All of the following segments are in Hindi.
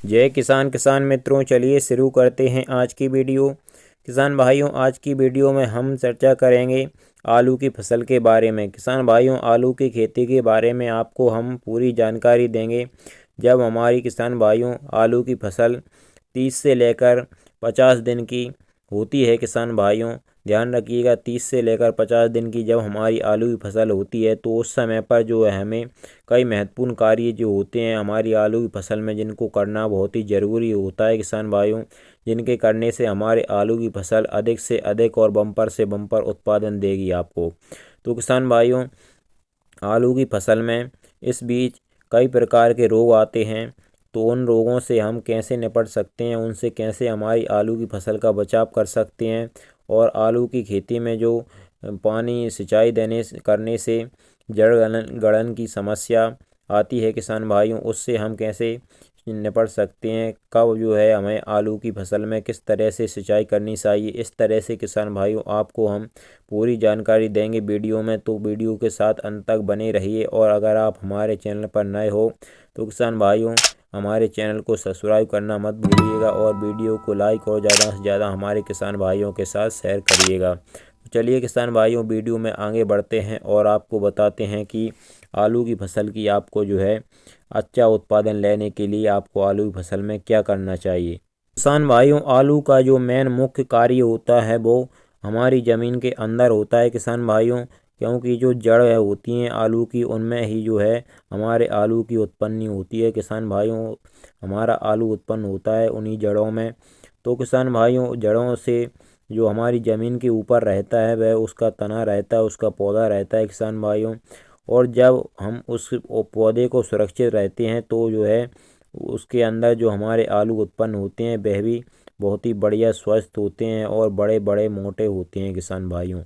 जय किसान मित्रों, चलिए शुरू करते हैं आज की वीडियो। किसान भाइयों, आज की वीडियो में हम चर्चा करेंगे आलू की फसल के बारे में। किसान भाइयों, आलू की खेती के बारे में आपको हम पूरी जानकारी देंगे। जब हमारी किसान भाइयों आलू की फसल 30 से लेकर 50 दिन की होती है, किसान भाइयों ध्यान रखिएगा, 30 से लेकर 50 दिन की जब हमारी आलू की फसल होती है तो उस समय पर जो है हमें कई महत्वपूर्ण कार्य जो होते हैं हमारी आलू की फसल में, जिनको करना बहुत ही ज़रूरी होता है किसान भाइयों, जिनके करने से हमारे आलू की फसल अधिक से अधिक और बम्पर से बम्पर उत्पादन देगी आपको। तो किसान भाइयों, आलू की फसल में इस बीच कई प्रकार के रोग आते हैं, तो उन रोगों से हम कैसे निपट सकते हैं, उनसे कैसे हमारी आलू की फसल का बचाव कर सकते हैं, और आलू की खेती में जो पानी सिंचाई करने से जड़ गलन की समस्या आती है किसान भाइयों, उससे हम कैसे निपट सकते हैं, कब जो है हमें आलू की फसल में किस तरह से सिंचाई करनी चाहिए, इस तरह से किसान भाइयों आपको हम पूरी जानकारी देंगे वीडियो में। तो वीडियो के साथ अंत तक बने रहिए, और अगर आप हमारे चैनल पर नए हो तो किसान भाइयों हमारे चैनल को सब्सक्राइब करना मत भूलिएगा, और वीडियो को लाइक और ज़्यादा से ज़्यादा हमारे किसान भाइयों के साथ शेयर करिएगा। तो चलिए किसान भाइयों, वीडियो में आगे बढ़ते हैं और आपको बताते हैं कि आलू की फसल की आपको जो है अच्छा उत्पादन लेने के लिए आपको आलू की फसल में क्या करना चाहिए। किसान भाइयों, आलू का जो मेन मुख्य कार्य होता है वो हमारी ज़मीन के अंदर होता है किसान भाइयों, क्योंकि जो जड़ होती हैं आलू की, उनमें ही जो है हमारे आलू की उत्पत्ति होती है किसान भाइयों। हमारा आलू उत्पन्न होता है उन्हीं जड़ों में। तो किसान भाइयों, जड़ों से जो हमारी ज़मीन के ऊपर रहता है वह उसका तना रहता है, उसका पौधा रहता है किसान भाइयों। और जब हम उस पौधे को सुरक्षित रहते हैं तो जो है उसके अंदर जो हमारे आलू उत्पन्न होते हैं वह भी बहुत ही बढ़िया स्वस्थ होते हैं और बड़े बड़े मोटे होते हैं किसान भाइयों।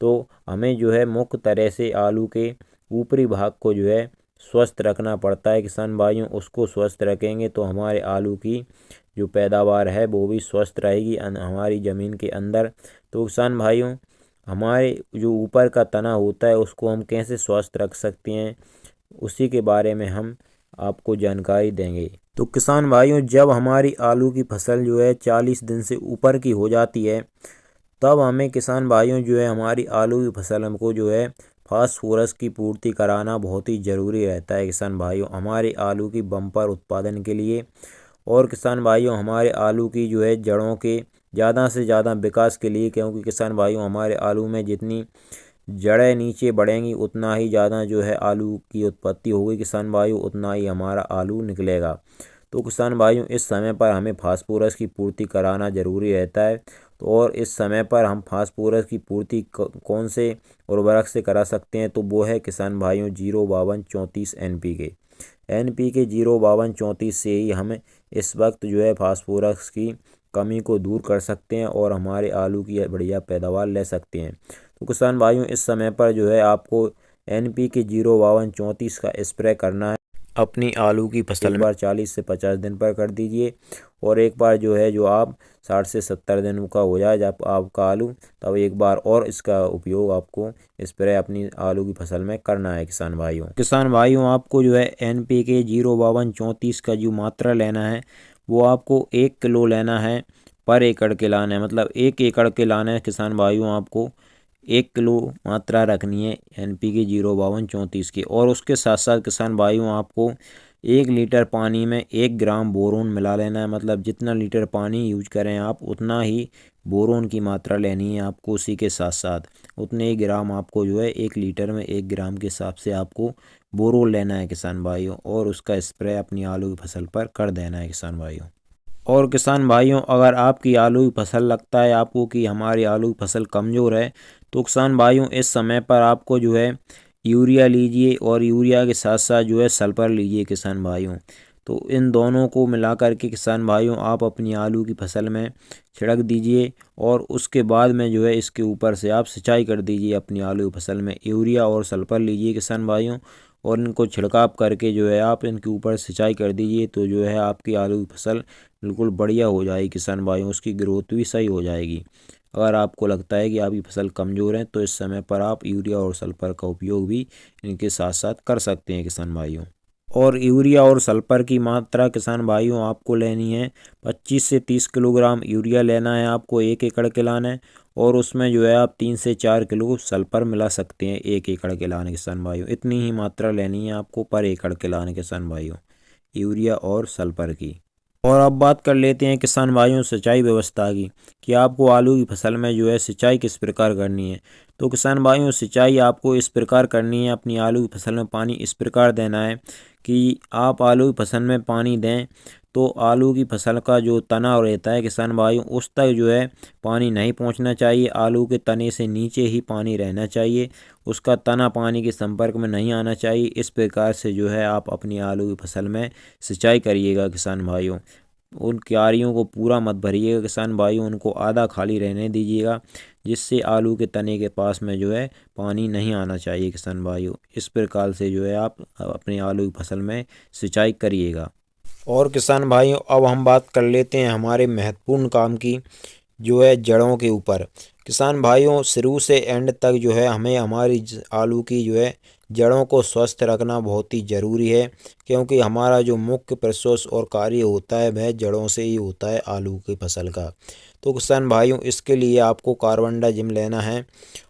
तो हमें जो है मुख्य तरह से आलू के ऊपरी भाग को जो है स्वस्थ रखना पड़ता है किसान भाइयों। उसको स्वस्थ रखेंगे तो हमारे आलू की जो पैदावार है वो भी स्वस्थ रहेगी हमारी ज़मीन के अंदर। तो किसान भाइयों, हमारे जो ऊपर का तना होता है उसको हम कैसे स्वस्थ रख सकते हैं, उसी के बारे में हम आपको जानकारी देंगे। तो किसान भाइयों, जब हमारी आलू की फसल जो है 40 दिन से ऊपर की हो जाती है, तब हमें किसान भाइयों जो है हमारी आलू की फसल हमको जो है फास्फोरस की पूर्ति कराना बहुत ही ज़रूरी रहता है किसान भाइयों, हमारे आलू की बम्पर उत्पादन के लिए। और किसान भाइयों, हमारे आलू की जो है जड़ों के ज़्यादा से ज़्यादा विकास के लिए, क्योंकि किसान भाइयों हमारे आलू में जितनी जड़ें नीचे बढ़ेंगी उतना ही ज़्यादा जो है आलू की उत्पत्ति होगी किसान भाइयों, उतना ही हमारा आलू निकलेगा। तो किसान भाइयों, इस समय पर हमें फास्फोरस की पूर्ति कराना ज़रूरी रहता है। तो और इस समय पर हम फास्फोरस की पूर्ति कौन से उर्वरक से करा सकते हैं, तो वो है किसान भाइयों 05234 NPK। NPK 05234 से ही हमें इस वक्त जो है फास्फोरस की कमी को दूर कर सकते हैं और हमारे आलू की बढ़िया पैदावार ले सकते हैं। तो किसान भाइयों, इस समय पर जो है आपको NPK 05234 का स्प्रे करना है अपनी आलू की फसल में। 40 से 50 दिन पर कर दीजिए, और एक बार जो है जो आप 60 से 70 दिन का हो जाए जब आपका आलू, तब एक बार और इसका उपयोग आपको स्प्रे अपनी आलू की फसल में करना है किसान भाइयों, आपको जो है NPK 05234 का जो मात्रा लेना है वो आपको 1 किलो लेना है पर एकड़ के लाना है, मतलब 1 एकड़ के लाना है किसान भाइयों। आपको 1 किलो मात्रा रखनी है NPK 05234 की। और उसके साथ साथ किसान भाइयों आपको 1 लीटर पानी में 1 ग्राम बोरोन मिला लेना है, मतलब जितना लीटर पानी यूज करें आप उतना ही बोरोन की मात्रा लेनी है आपको। उसी के साथ साथ उतने ही ग्राम आपको जो है 1 लीटर में 1 ग्राम के हिसाब से आपको बोरोन लेना है किसान भाइयों, और उसका स्प्रे अपनी आलू की फसल पर कर देना है किसान भाइयों। और किसान भाइयों, अगर आपकी आलू की फसल लगता है आपको कि हमारी आलू की फसल कमज़ोर है, तो किसान भाइयों इस समय पर आपको जो है यूरिया लीजिए, और यूरिया के साथ साथ जो है सल्फर लीजिए किसान भाइयों। तो इन दोनों को मिलाकर के किसान भाइयों आप अपनी आलू की फसल में छिड़क दीजिए, और उसके बाद में जो है इसके ऊपर से आप सिंचाई कर दीजिए अपनी आलू की फसल में। यूरिया और सल्फर लीजिए किसान भाइयों, और इनको छिड़काव करके जो है आप इनके ऊपर सिंचाई कर दीजिए, तो जो है आपकी आलू की फसल बिल्कुल बढ़िया हो जाएगी किसान भाइयों, उसकी ग्रोथ भी सही हो जाएगी। अगर आपको लगता है कि आपकी फसल कमज़ोर है तो इस समय पर आप यूरिया और सल्फर का उपयोग भी इनके साथ साथ कर सकते हैं किसान भाइयों। और यूरिया और सल्फर की मात्रा किसान भाइयों आपको लेनी है 25 से 30 किलोग्राम यूरिया लेना है आपको 1 एकड़ के लाने, और उसमें जो है आप 3 से 4 किलो सल्फर मिला सकते हैं 1 एकड़ के लाने किसान भाइयों। इतनी ही मात्रा लेनी है आपको पर एकड़ के लाने किसान भाइयों, यूरिया और सल्फर की। और अब बात कर लेते हैं किसान भाइयों सिंचाई व्यवस्था की, कि आपको आलू की फसल में जो है सिंचाई किस प्रकार करनी है। तो किसान भाइयों सिंचाई आपको इस प्रकार करनी है, अपनी आलू की फसल में पानी इस प्रकार देना है कि आप आलू की फसल में पानी दें तो आलू की फसल का जो तना रहता है किसान भाइयों उस तक जो है पानी नहीं पहुंचना चाहिए, आलू के तने से नीचे ही पानी रहना चाहिए, उसका तना पानी के संपर्क में नहीं आना चाहिए। इस प्रकार से जो है आप अपनी आलू की फसल में सिंचाई करिएगा किसान भाइयों। उन क्यारियों को पूरा मत भरिएगा किसान भाइयों, उनको आधा खाली रहने दीजिएगा, जिससे आलू के तने के पास में जो है पानी नहीं आना चाहिए किसान भाइयों। इस प्रकार से जो है आप अपने आलू की फसल में सिंचाई करिएगा। और किसान भाइयों अब हम बात कर लेते हैं हमारे महत्वपूर्ण काम की, जो है जड़ों के ऊपर। किसान भाइयों शुरू से एंड तक जो है हमें हमारी आलू की जो है जड़ों को स्वस्थ रखना बहुत ही ज़रूरी है, क्योंकि हमारा जो मुख्य प्रोसेस और कार्य होता है वह जड़ों से ही होता है आलू की फसल का। तो किसान भाइयों इसके लिए आपको कार्बनडाजिम लेना है,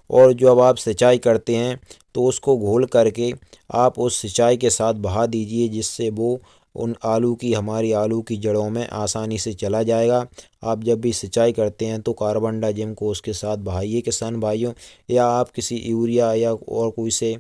और जब आप सिंचाई करते हैं तो उसको घोल करके आप उस सिंचाई के साथ बहा दीजिए, जिससे वो उन आलू की हमारी आलू की जड़ों में आसानी से चला जाएगा। आप जब भी सिंचाई करते हैं तो कार्बनडाजिम को उसके साथ बहाइए किसान भाइयों, या आप किसी यूरिया या और कोई से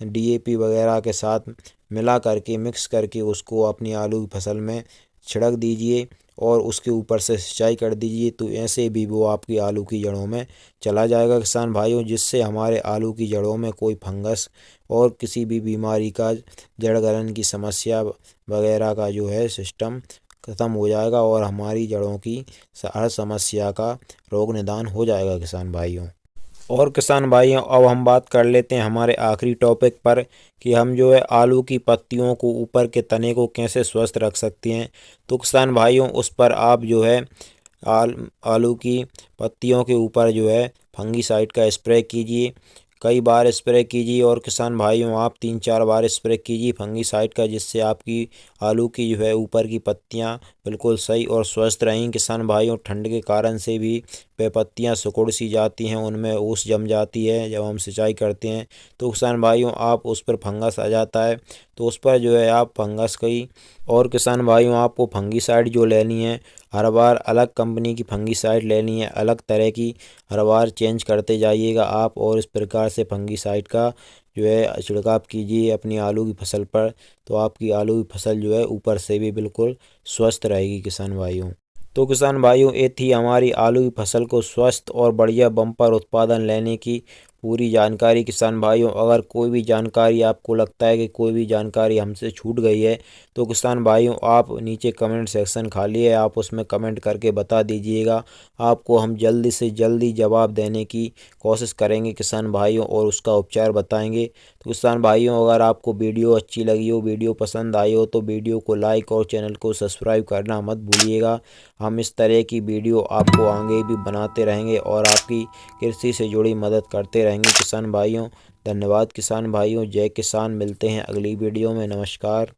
डीएपी वगैरह के साथ मिला करके मिक्स करके उसको अपनी आलू की फसल में छिड़क दीजिए और उसके ऊपर से सिंचाई कर दीजिए। तो ऐसे भी वो आपकी आलू की जड़ों में चला जाएगा किसान भाइयों, जिससे हमारे आलू की जड़ों में कोई फंगस और किसी भी बीमारी का जड़ गलन की समस्या वगैरह का जो है सिस्टम ख़त्म हो जाएगा, और हमारी जड़ों की हर समस्या का रोग निदान हो जाएगा किसान भाइयों। और किसान भाइयों अब हम बात कर लेते हैं हमारे आखिरी टॉपिक पर, कि हम जो है आलू की पत्तियों को ऊपर के तने को कैसे स्वस्थ रख सकते हैं। तो किसान भाइयों उस पर आप जो है आलू की पत्तियों के ऊपर जो है फंगीसाइड का स्प्रे कीजिए, कई बार स्प्रे कीजिए। और किसान भाइयों आप 3-4 बार स्प्रे कीजिए फंगीसाइड का, जिससे आपकी आलू की जो है ऊपर की पत्तियां बिल्कुल सही और स्वस्थ रहें किसान भाइयों। ठंड के कारण से भी पे पत्तियां सिकुड़ सी जाती हैं, उनमें ओस जम जाती है जब हम सिंचाई करते हैं, तो किसान भाइयों आप उस पर फंगस आ जाता है, तो उस पर जो है आप फंगस की। और किसान भाइयों आपको फंगीसाइड जो लेनी है हर बार अलग कंपनी की फंगीसाइड लेनी है, अलग तरह की, हर बार चेंज करते जाइएगा आप, और इस प्रकार से फंगीसाइड का जो है छिड़काव कीजिए अपनी आलू की फसल पर। तो आपकी आलू की फसल जो है ऊपर से भी बिल्कुल स्वस्थ रहेगी किसान भाइयों। तो किसान भाइयों ये थी हमारी आलू की फसल को स्वस्थ और बढ़िया बम्पर उत्पादन लेने की पूरी जानकारी किसान भाइयों। अगर कोई भी जानकारी आपको लगता है कि कोई भी जानकारी हमसे छूट गई है, तो किसान भाइयों आप नीचे कमेंट सेक्शन खाली है, आप उसमें कमेंट करके बता दीजिएगा। आपको हम जल्दी से जल्दी जवाब देने की कोशिश करेंगे किसान भाइयों, और उसका उपचार बताएंगे। तो किसान भाइयों अगर आपको वीडियो अच्छी लगी हो, वीडियो पसंद आई हो, तो वीडियो को लाइक और चैनल को सब्सक्राइब करना मत भूलिएगा। हम इस तरह की वीडियो आपको आगे भी बनाते रहेंगे और आपकी कृषि से जुड़ी मदद करते रहेंगे किसान भाइयों। धन्यवाद किसान भाइयों, जय किसान। मिलते हैं अगली वीडियो में, नमस्कार।